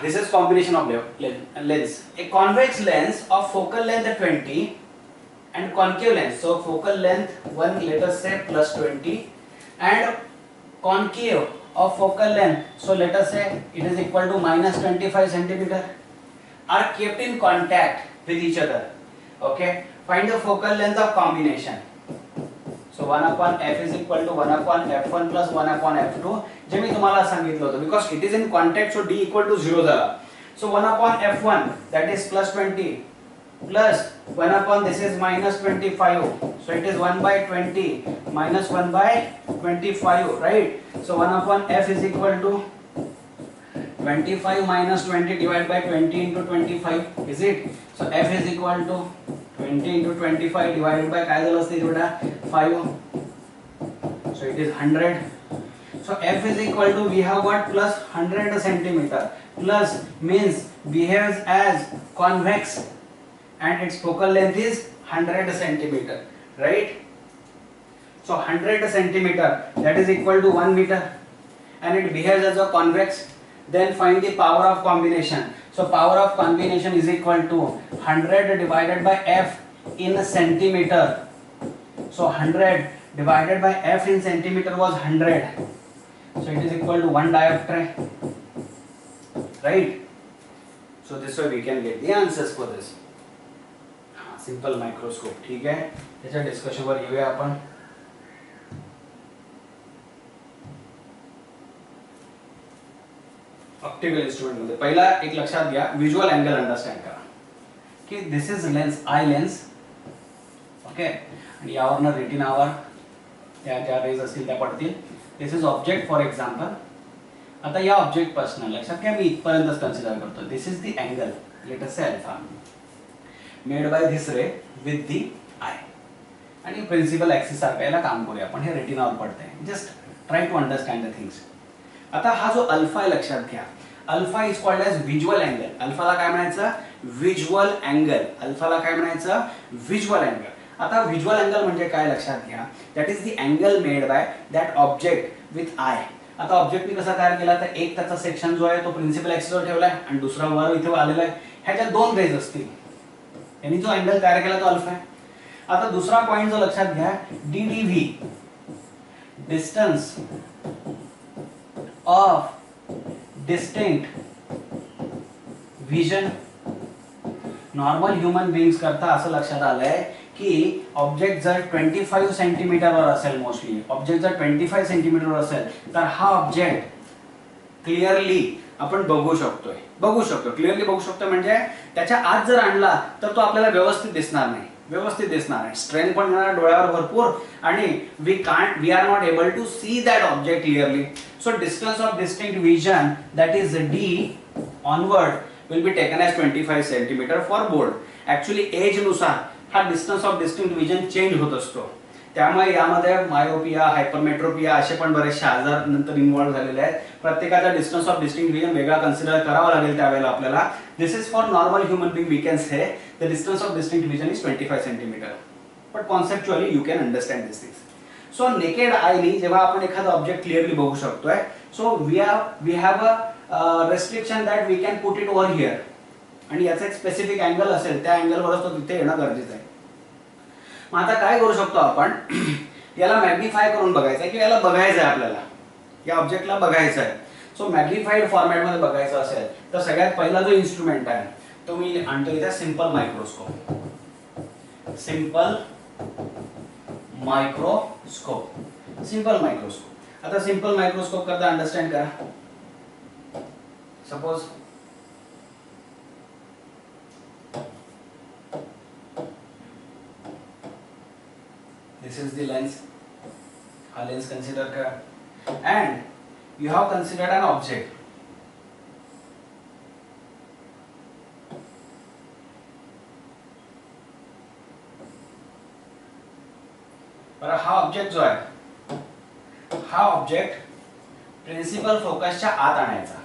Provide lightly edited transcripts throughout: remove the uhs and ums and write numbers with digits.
this is combination of lens. A convex lens of focal length 20 and concave length. So focal length 1, let us say plus 20, and concave of focal length, so let us say it is equal to minus 25 centimeter, are kept in contact with each other. Okay, find the focal length of combination. So 1 upon f is equal to 1 upon f1 plus 1 upon f2, जे मी तुम्हाला सांगितलं होतं, because it is in contact, so d equal to 0 झाला. So 1 upon f1, that is plus 20, plus 1 upon this is minus 25, so it is 1 by 20 minus 1 by 25, right? So 1 upon f is equal to 25 minus 20 divided by 20 into 25, is it? So f is equal to 20 into 25 divided by काय झालं असते बेटा 5, so it is 100. So f is equal to, we have got plus 100 centimeter, plus means behaves as convex and its focal length is 100 centimeter, right? So 100 centimeter, that is equal to 1 meter, and it behaves as a convex. Then find the power of combination. So power of combination is equal to 100 divided by f in centimeter. So 100 divided by f in centimeter was 100. So it is equal to 1 diopter, right? So this way we can get the answers for this. Simple microscope, ठीक है? त्याच्या discussion वर येऊया आपण. Optical instrument मध्ये पहिला एक लक्षात घ्या, व्हिज्युअल अँगल अंडरस्टँड करा की this is lens, eye lens, okay, आणि यावरनं रेटिनावर त्या ज्या रेज असतील त्या पडतील. This is object for example. आता या ऑब्जेक्ट पासून लक्षात घ्या, मी इथपर्यंतच कन्सिडर करतो. This is the angle, let us say alpha, made by this ray with the eye, आणि प्रिन्सिपल ऍक्सिस सारखं याला काम करूया आपण. हे रेटिनावर पडतंय. Just try to understand the things. आता हा जो अल्फा आहे लक्षात घ्या, alpha is called as visual angle. अल्फाला काय म्हणायचं? Visual angle. अल्फाला काय म्हणायचं? Visual angle. आता व्हिज्युअल अँगल म्हणजे काय लक्षात घ्या, that is the angle made by that object with I. आता ऑब्जेक्टने कसा तयार केला, तर एक त्याचा सेक्शन जो आहे तो प्रिन्सिपल ऍक्सिसवर ठेवलाय आणि दुसरा वर इथे आलेला आहे. ह्याच्या दोन रेज असतील, यांनी जो अँगल तयार केला तो अल्फा आहे. आता दुसरा पॉइंट जो लक्षात घ्या, DDV, distance of distinct vision. Normal human beings करता असं लक्षात आलंय की ऑब्जेक्ट जर 25 सेंटीमीटरवर असेल, मोस्टली ऑब्जेक्ट जर 25 सेंटीमीटरवर असेल तर हा ऑब्जेक्ट क्लिअरली आपण बघू शकतो. क्लिअरली बघू शकतो म्हणजे त्याच्या आत जर आणला तर तो आपल्याला व्यवस्थित दिसणार नाही, स्ट्रेन पण येणार डोळ्यावर भरपूर, आणि we are not able to see that object clearly. So distance of distinct vision, that is D onward, will be taken as 25 centimetre for board. Actually age नुसार हा distance of distinct vision change होत असतो. त्यामुळे यामध्ये myopia, हायपरमेट्रोपिया असे पण बरेचसे आजार नंतर इन्व्हॉल्व झालेले आहेत. प्रत्येकाचा डिस्टन्स ऑफ डिस्टिंक्ट विजन वेगळा कन्सिडर करावा लागेल त्यावेळेला आपल्याला. This is for normal human being, we can say the distance of distinct vision is 25 centimetre. But conceptually you can understand this things. So naked आयनी जेव्हा आपण एखादा ऑब्जेक्ट क्लिअरली बघू शकतोय, so we have a restriction that we can put it over here, आणि याचा एक specific angle असेल, त्या अँगलवरच तो तिथे येणं गरजेचं आहे. मग आता काय करू शकतो आपण, याला मॅग्निफाय करून बघायचं आहे, की याला बघायचं आहे, आपल्याला या ऑब्जेक्टला बघायचं आहे. सो मॅग्निफाईड फॉर्मॅटमध्ये बघायचं असेल तर सगळ्यात पहिला जो इन्स्ट्रुमेंट आहे तो मी आणतो इथे, सिंपल मायक्रोस्कोप. Simple microscope. आता सिंपल मायक्रोस्कोप करता अंडरस्टँड करा. Suppose this is the lens, ha lens consider kara, and you have considered an object. पर हा ऑब्जेक्ट जो आहे, हा ऑब्जेक्ट प्रिन्सिपल फोकसच्या आत आणायचा.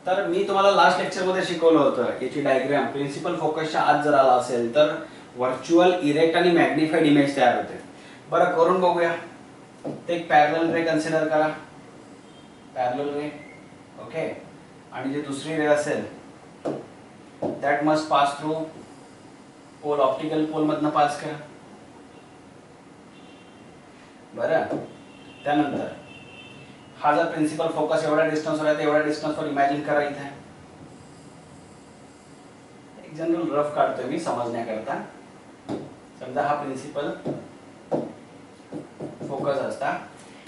तर मी तुम्हाला लास्ट लेक्चर मध्ये शिकवलं होतं याची डायग्राम. प्रिन्सिपल फोकसच्या आत जर आला असेल तर व्हर्च्युअल, इरेक्ट आणि मॅग्निफाईड इमेज तयार होते. बरं करून बघूया. एक पॅरलल रे कन्सिडर करा. Parallel ray, okay. आणि जी दुसरी रे असेल that must pass through pole, optical pole मधनं पास करा. बरं, त्यानंतर हा जर प्रिन्सिपल फोकस एवढ्या डिस्टन्सवर आहे तर एवढ्या डिस्टन्सवर इमॅजिन करा इथे. एक जनरल रफ काढतोय मी समजण्याकरता. समजा हा प्रिन्सिपल फोकस असता,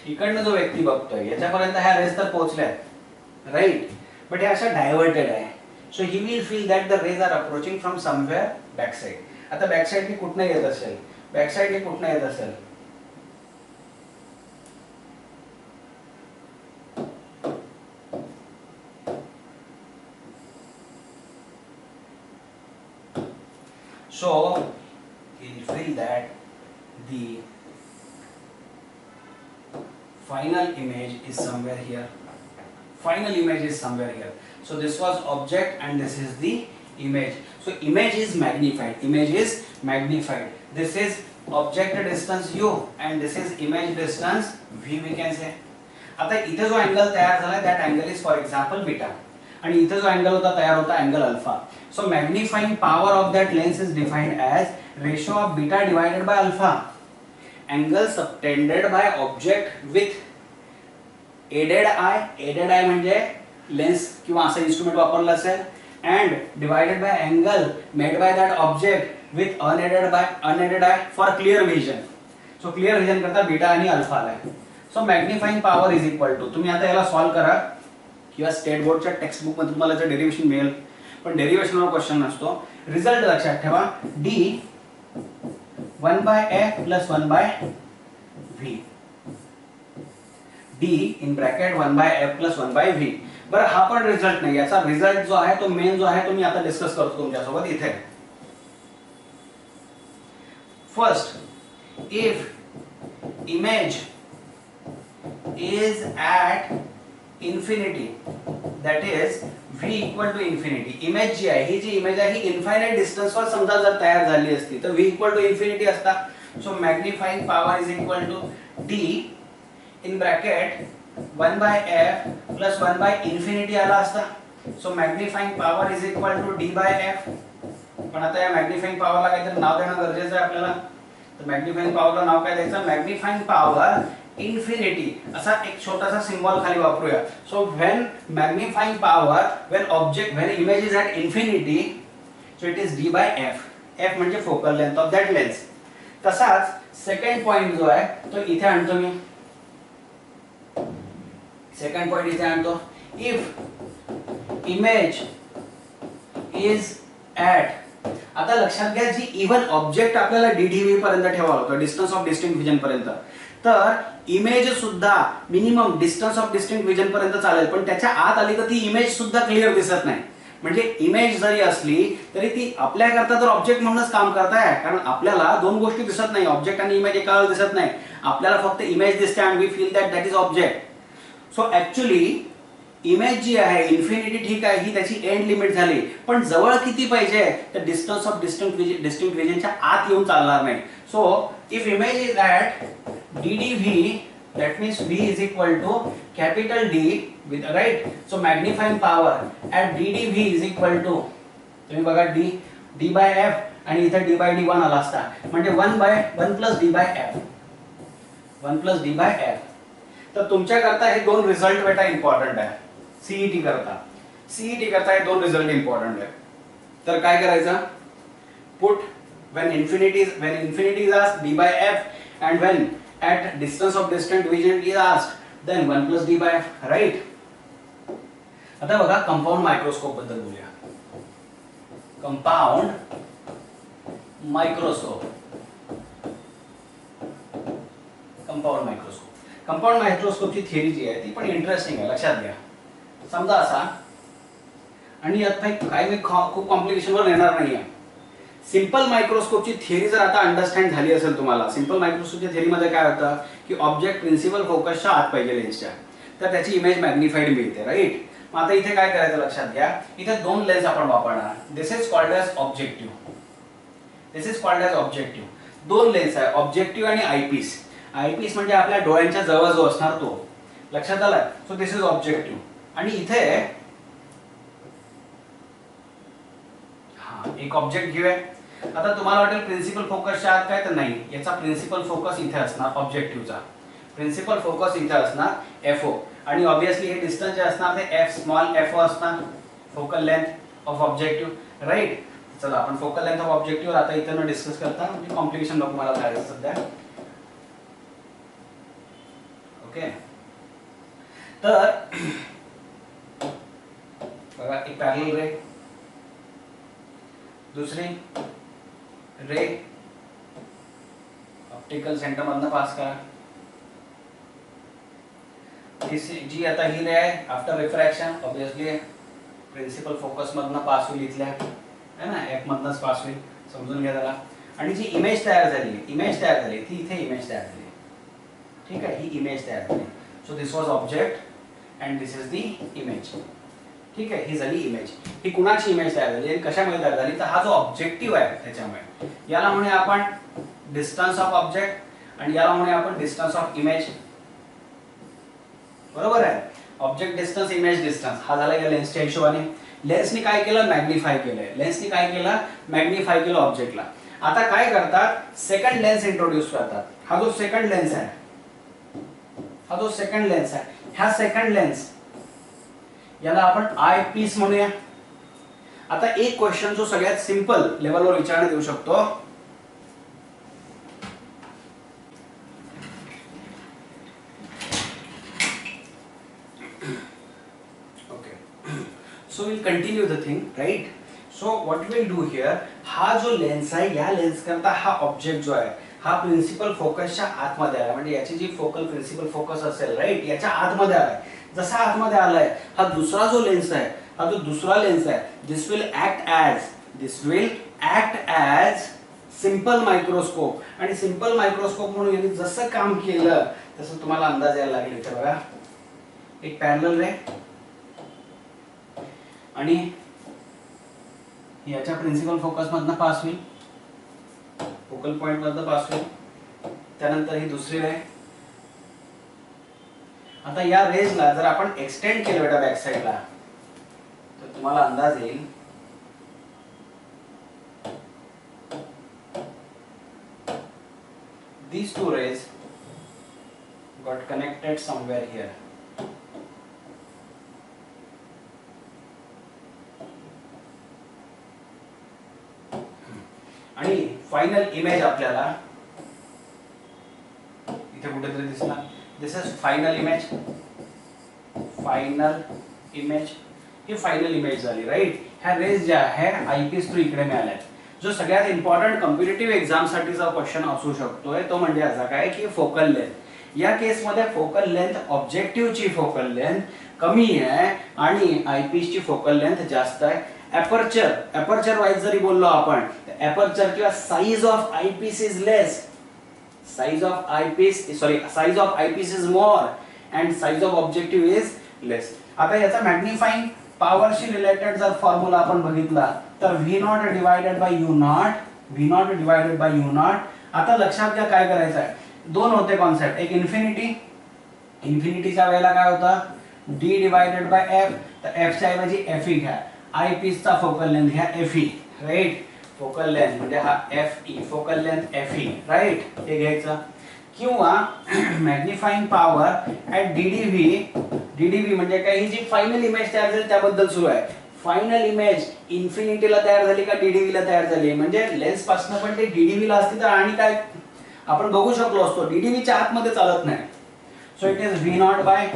इकडनं जो व्यक्ती बघतोय याच्यापर्यंत ह्या रेस तर पोहोचल्यात राईट, बट हे अशा डायव्हर्टेड आहे. So he will feel that the rays are approaching from somewhere back side. आता बॅक साइडने कुठनं येत असेल, बॅक साइडने कुठनं येत असेल, so he'll feel that the final image is somewhere here. Final image is somewhere here. So this was object and this is the image. So image is magnified. Image is magnified. This is object distance u and this is image distance v we can say. आता इथे जो angle तयार झाला that angle is for example beta आणि इथे जो angle होता तयार होता angle alpha. So magnifying power of that lens is defined as ratio of beta divided by alpha. Angle subtended by object with aided eye. Aided eye म्हणजे lens किंवा असं instrument वापरलं असेल and divided by angle made by that object with unaided eye for clear vision. So clear vision करता beta आणि alpha आलाय. So magnifying power is equal to, तुम्ही आता याला सॉल्व करा किंवा स्टेट बोर्डच्या टेक्स्ट बुक मध्ये तुम्हाला याचं डेरिव्हेशन मिळेल, पण डेरिव्हेशनवर क्वेश्चन नसतो. रिझल्ट लक्षात ठेवा, d 1/f plus 1/v, d in bracket 1/f plus 1/v. बरं, हा पण रिझल्ट नाही, याचा रिझल्ट जो आहे तो मेन जो आहे तो मी आता डिस्कस करतो तुमच्यासोबत इथे. First, if image is at infinity, that is v equal to infinity. Image जी आहे, ही जी इमेज आहे ही इन्फायनाइट डिस्टन्स वर समजा जर तयार झाली असती तर v equal to infinity असता. So magnifying power is equal to d in bracket 1/f plus 1/infinity आला असता. So magnifying power is equal to d/f. पण आता या मॅग्निफाइंग पॉवरला काहीतरी नाव देणं गरजेचं आहे आपल्याला. तर मॅग्निफाइंग पॉवरला नाव काय द्यायचं, मॅग्निफाइंग पॉवर इन्फिनिटी असा एक छोटासा सिंबल खाली वापरूया. So when magnifying power, when image is at infinity, so it is d/f. f म्हणजे focal length of that lens. तसाच सेकंड पॉइंट जो आहे तो इथे आणतो मी. सेकंड पॉइंट इथे आणतो. इफ इमेज इज ॲट, आता लक्षात घ्या जी इव्हन ऑब्जेक्ट आपल्याला ddv पर्यंत ठेवावा होता, डिस्टन्स ऑफ डिस्टिंक्ट विजन पर्यंत, तर इमेज सुद्धा minimum distance of distinct vision पर्यंत चालेल, पण त्याच्या आत आली तर ती इमेज सुद्धा क्लिअर दिसत नाही. म्हणजे इमेज जरी असली तरी ती आपल्याकरता तर ऑब्जेक्ट म्हणूनच काम करताय, कारण आपल्याला दोन गोष्टी दिसत नाही, ऑब्जेक्ट आणि इमेज एका वेळेला दिसत नाही. आपल्याला फक्त इमेज दिसते and we feel that is object. So actually image जी आहे इन्फिनिटी ठीक आहे, ही त्याची एंड लिमिट झाली, पण जवळ किती पाहिजे तर डिस्टन्स ऑफ डिस्टिंक्ट विजनच्या आत येऊन चालणार नाही. So if image is at ddv, that means v is equal to capital D with right. So magnifying power at ddv is equal to, तुम्ही बघा d/f आणि इथे d/d1 आला असता, म्हणजे 1 plus d/f, 1 plus d/f. तर तुमच्या करता हे दोन रिझल्ट बेटा इम्पॉर्टंट आहे. सीईटी करता हे दोन रिझल्ट इम्पॉर्टंट आहे. तर काय करायचं, put when infinity is asked d/f and when at distance of distant vision is asked then 1 plus d/f, right. आता बघा कंपाउंड मायक्रोस्कोप बद्दल बोलूया. कंपाउंड मायक्रोस्कोप, कंपाउंड मायक्रोस्कोपची थिअरी जी आहे ती पण इंटरेस्टिंग आहे, लक्षात घ्या. समजा असा, आणि यात काही मी खूप कॉम्प्लिकेशन वर येणार नाहीये. सिंपल मायक्रोस्कोपची थिअरी जर आता अंडरस्टँड झाली असेल तुम्हाला, सिंपल मायक्रोस्कोपच्या थिअरीमध्ये काय होतं की ऑब्जेक्ट प्रिन्सिपल फोकसच्या आत पाहिजे लेन्सच्या, तर त्याची इमेज मॅग्निफाईड मिळते, राईट. मग आता इथे काय करायचं लक्षात घ्या, इथे दोन लेन्स आपण वापरणार. दिस इज कॉल्ड एज ऑब्जेक्टिव्ह, दोन लेन्स आहे, ऑब्जेक्टिव्ह आणि आयपीस. आयपीस म्हणजे आपल्या डोळ्यांच्या जवळ जो असणार तो, लक्षात आलं? So this is objective. आणि इथे एक ऑब्जेक्ट घेऊया. आता तुम्हाला वाटेल प्रिन्सिपल फोकसच्या आत काय, तर नाही, याचा प्रिन्सिपल फोकस इथे असणार, ऑब्जेक्टिव्हचा प्रिन्सिपल फोकस इथे असणार FO. आणि ऑब्विसली हे डिस्टन्स जे असणार ते f स्मॉल FO असणार, focal length of objective, right. चला आपण फोकल लेंथ ऑफ ऑब्जेक्टिव्ह आता इथे न डिस्कस करता म्हणजे कॉम्प्लिकेशन नको मला करायचं सध्या. ओके, तर बघा एक पॅरलल रे, दुसरी रे ऑप्टिकल सेंटर मधनं पास करा. जी आता ही रे आहे after refraction obviously principal focus मधनं पास होईल, इथल्या है ना, F मधनंच पास होईल, समजून घ्या जरा. आणि जी इमेज तयार झाली ती इथे इमेज तयार झाली. ठीक आहे, ही इमेज तयार झाली. So this was object and this is the image. ठीक आहे, ही झाली इमेज. ही कुणाची इमेज तयार झाली आणि कशामुळे तयार झाली, तर हा जो ऑब्जेक्टिव्ह आहे त्याच्यामुळे. याला म्हणूया आपण डिस्टन्स ऑफ ऑब्जेक्ट आणि याला म्हणूया आपण डिस्टन्स ऑफ इमेज. बरोबर आहे, ऑब्जेक्ट डिस्टन्स, इमेज डिस्टन्स. हा झाला या लेन्सच्या हिशोबाने. लेन्सने काय केलं, मॅग्निफाय केलंय. लेन्सने काय केलं, मॅग्निफाय केलं ऑब्जेक्टला. आता काय करतात, सेकंड लेन्स इंट्रोड्यूस करतात. हा जो सेकंड लेन्स आहे, ह्या सेकंड लेन्स याला आपण आय पीस म्हणूया. आता एक क्वेश्चन जो सगळ्यात सिंपल लेवलवर विचारण्यात येऊ शकतो, okay, so will continue the thing, right. So what will do here, हा जो लेन्स आहे या लेन्स करता हा ऑब्जेक्ट जो आहे हा प्रिन्सिपल फोकसच्या आतमध्ये आला, म्हणजे याची जी फोकल प्रिन्सिपल फोकस असेल, राइट, याच्या आतमध्ये आलाय. जसा आतमध्ये आलाय हा दुसरा जो लेन्स आहे, हा जो दुसरा लेन्स आहे, this will act as simple microscope. आणि सिंपल मायक्रोस्कोप म्हणून यांनी जसं काम केलं तसं तुम्हाला अंदाज यायला लागेल. इथे बघा एक पॅरलल रे आणि याच्या प्रिन्सिपल फोकस मधनं पास होईल, फोकल पॉइंट मधनं पास होईल. त्यानंतर ही दुसरी रे. आता या रेजला जर आपण एक्सटेंड केलं बेटा बॅक साइडला, तर तुम्हाला अंदाज येईल these two rays got connected somewhere here. आणि फायनल इमेज आपल्याला इथे कुठेतरी दिसणार. This is final image. ही फायनल इमेज झाली, राईट. ह्या रेज ज्या आहे आयपीस थ्रू इकडे मिळाल्या. जो सगळ्यात इम्पॉर्टंट कॉम्पिटिटिव्ह एक्झाम साठीचा क्वेश्चन असू शकतोय तो म्हणजे असा काय की फोकल लेंथ. या केस मध्ये फोकल लेंथ ऑब्जेक्टिव्हची फोकल लेंथ कमी आहे आणि आयपीस ची फोकल लेंथ जास्त आहे. एपर्चर वाईज जरी बोललो आपण, एपर्चर किंवा size of eyepiece is less, size of eyepiece is more and size of objective is less. आता याचा मॅग्निफाइंग पॉवरशी रिलेटेड जर फॉर्म्युला आपण बघितला तर V0 डिवायडेड बाय U0. आता लक्षात घ्या काय करायचं आहे, दोन होते कॉन्सेप्ट. एक इन्फिनिटीच्या वेळेला काय होता D डिवायडेड बाय F, तर F च्या ऐवजी FE घ्या. आयपीस चा फोकल लेंथ घ्या FE, राईट. फोकल लेंथ म्हणजे हा FE, focal length FE, right, हे घ्यायचं. किंवा मॅग्निफाइंग पॉवर ऍट DDV म्हणजे काय, ही जी फायनल इमेज तयार झाली त्याबद्दल सुरू आहे. फायनल इमेज इन्फिनिटीला तयार झाली का DDV ला तयार झाली, म्हणजे लेन्स पासून पण ते DDV ला असती तर आणि काय आपण बघू शकलो असतो. DDV च्या आतमध्ये चालत नाही. So it is V0 by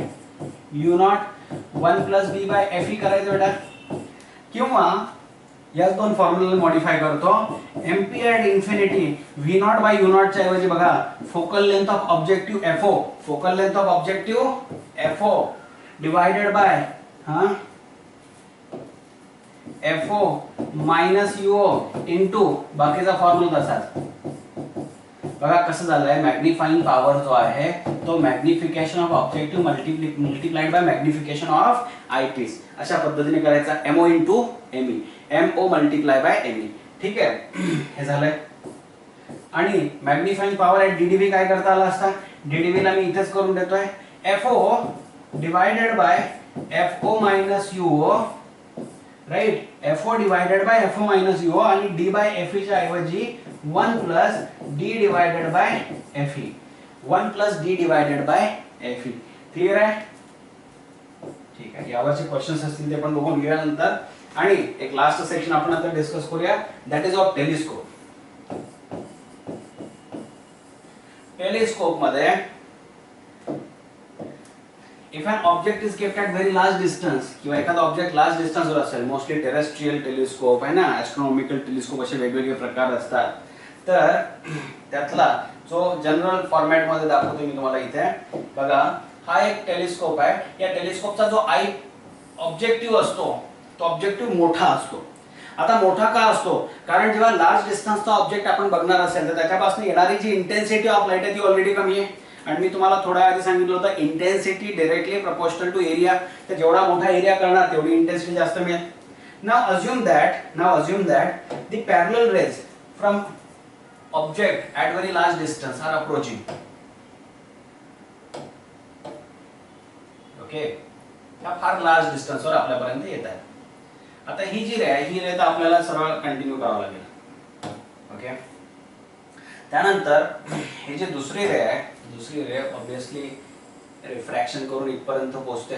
U0 1 plus B by FE करायचं बेटा. किंवा या दोन फॉर्म्युला मॉडिफाय करतो. MP at infinity V0 by U0 च्या ऐवजी बघा focal length of objective FO divided by FO minus UO into बाकीचा फॉर्म्युला तसाच. बघा कसं झालंय, मॅग्निफाइंग पॉवर जो आहे तो magnification of objective multiplied by magnification of eyepiece अशा पद्धतीने करायचा. MO into ME, MO multiply by ME. ठीक आहे, हे झालंय. आणि मॅग्निफाइंग पॉवर ऍट DDV काय करता आला असता, DDV ला मी इथेच करून देतोय. FO divided by FO minus UO, right. FO divided by FO minus UO आणि D बाय FE च्या ऐवजी 1 plus D divided by FE, 1 plus D divided by FE. Clear आहे? ठीक आहे. यावरचे क्वेश्चन्स असतील ते पण बघून घेऊयानंतर. आणि एक लास्ट सेक्शन आपण आता डिस्कस करूया, that is of telescope. Telescope मध्ये if an object is kept at very large distance, किंवा एखादा ऑब्जेक्ट लार्ज डिस्टन्सवर असेल, मोस्टली टेरेस्ट्रियल टेलिस्कोप आहे ना, ॲस्ट्रॉनॉमिकल टेलिस्कोप, असे वेगवेगळे प्रकार असतात. तर त्यातला जो जनरल फॉर्मॅट मध्ये दाखवतो मी तुम्हाला इथे बघा. हा एक टेलिस्कोप आहे. या टेलिस्कोपचा जो ऑब्जेक्टिव्ह असतो तो ऑब्जेक्टिव्ह मोठा असतो. आता मोठा का असतो? कारण जेव्हा लार्ज डिस्टन्सचा ऑब्जेक्ट आपण बघणार असेल तर त्याच्यापासून येणारी जी इंटेन्सिटी ऑफ लाईट आहे ती ऑलरेडी कमी आहे. आणि मी तुम्हाला थोड्या आधी सांगितलं होतं intensity directly proportional to area. तर जेवढा मोठा एरिया करणार तेवढी इंटेन्सिटी जास्त मिळेल. Now assume that the parallel rays from object at very large distance are approaching. Okay, ह्या फार लार्ज डिस्टन्सवर आपल्यापर्यंत येत आहे. आता ही जी रे आहे ही रे तर आपल्याला सरळ कंटिन्यू करावं लागेल. ओके, त्यानंतर हे जे दुसरी रे ऑब्विसली रिफ्रॅक्शन करून इथपर्यंत पोहोचते.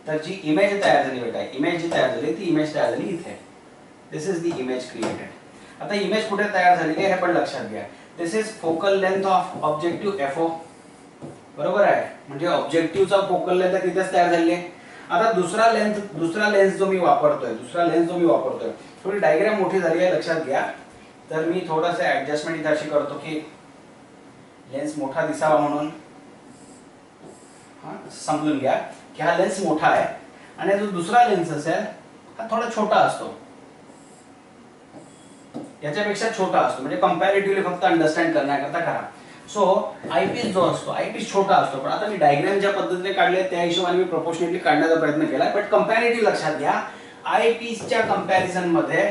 तर जी इमेज तयार झाली बेटा, इमेज जी तयार झाली ती इमेज तयार झाली इथे. This is the image created. आता इमेज कुठे तयार झालेली आहे हे पण लक्षात घ्या. This is focal length of objective FO. बरोबर आहे, म्हणजे ऑब्जेक्टिव्हचा फोकल लेंथ तिथेच तयार झाली आहे. आता दुसरा लेन्स जो मी वापरतोय थोडी डायग्राम मोठी झाली आहे, लक्षात घ्या. तर मी थोडंसं ऍडजस्टमेंट इथे अशी करतो की लेन्स मोठा दिसावा म्हणून. समजून घ्या की हा लेन्स मोठा आहे आणि जो दुसरा लेन्स असेल हा थोडा छोटा असतो, याच्यापेक्षा छोटा असतो. म्हणजे कंपॅरेटिव्हली फक्त अंडरस्टँड करण्याकरता करा. सो आयपीस जो असतो आयपीस छोटा असतो, पण आता मी डायग्राम ज्या पद्धतीने काढले त्या हिशोबाने मी प्रोपोर्शनेटली काढण्याचा प्रयत्न केला. बट कंपॅरेटिव्ह लक्षात घ्या, आयपीसच्या कंपॅरिझन मध्ये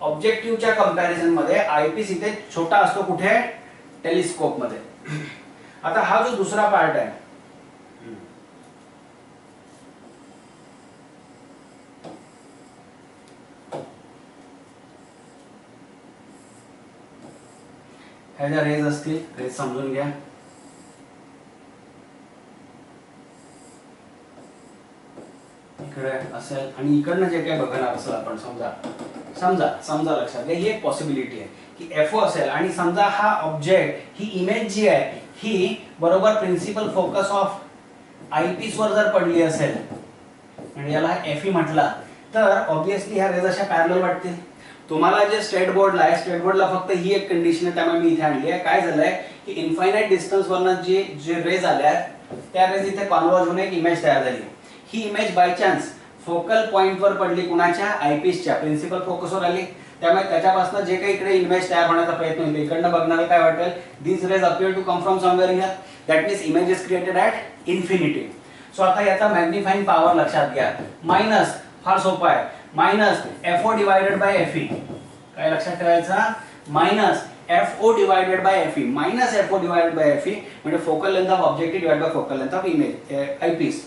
ऑब्जेक्टिव्हच्या कंपॅरिझन मध्ये आयपीस इथे छोटा असतो. कुठे? टेलिस्कोप मध्ये. आता हा जो दुसरा पार्ट आहे ह्या ज्या रेज असतील, रेज समजून घ्या. इकडे असेल आणि इकडनं जे काही बघणार असेल आपण समजा लक्षात घ्या, ही एक पॉसिबिलिटी आहे की FO असेल आणि समजा हा ऑब्जेक्ट, ही इमेज जी आहे ही बरोबर प्रिन्सिपल फोकस ऑफ आयपीस वर जर पडली असेल, म्हणजे याला FE म्हटला, तर ऑब्विसली ह्या रेज अशा पॅरलल वाटतील. तुम्हाला जे स्टेट बोर्डला फक्त ही एक कंडिशन आहे, त्यामुळे मी इथे आणली आहे. काय झालंय की इन्फायनाइट डिस्टन्स वरनं जे रेज आल्या त्या रेज इथे कॉन्वर्ज होऊन एक इमेज तयार झाली. ही image by chance focal point वर पडली, कुणाच्या? आयपीसच्या प्रिन्सिपल फोकसवर आली. त्यामुळे त्याच्यापासून जे काही इकडे इमेज तयार होण्याचा प्रयत्न होईल इकडनं बघणारे काय वाटेल, this rays appear to come from somewhere here, that means image is created at infinity. So आता याचा मॅग्निफाइंग पॉवर लक्षात घ्या, मायनस, फार सोपा आहे, minus FO divided by FE. काय लक्षात ठेवायचं? Minus FO divided by FE. Minus FO divided by FE म्हणजे focal length of objective divided by focal length of image eyepiece.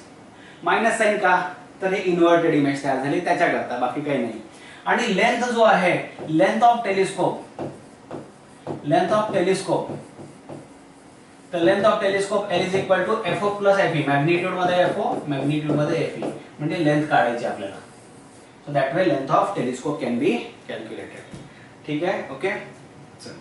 Minus sign का? तर हे इन्व्हर्टेड इमेज तयार झाली त्याच्याकरता, बाकी काही नाही. आणि लेंथ जो आहे, लेंथ ऑफ टेलिस्कोप, तर length of telescope L is equal to FO plus FE. Magnitude मध्ये FO, मॅग्निट्यूड मध्ये FE, म्हणजे लेंथ काढायची आपल्याला. So that way length of telescope can be calculated. ठीक आहे, ओके. चल.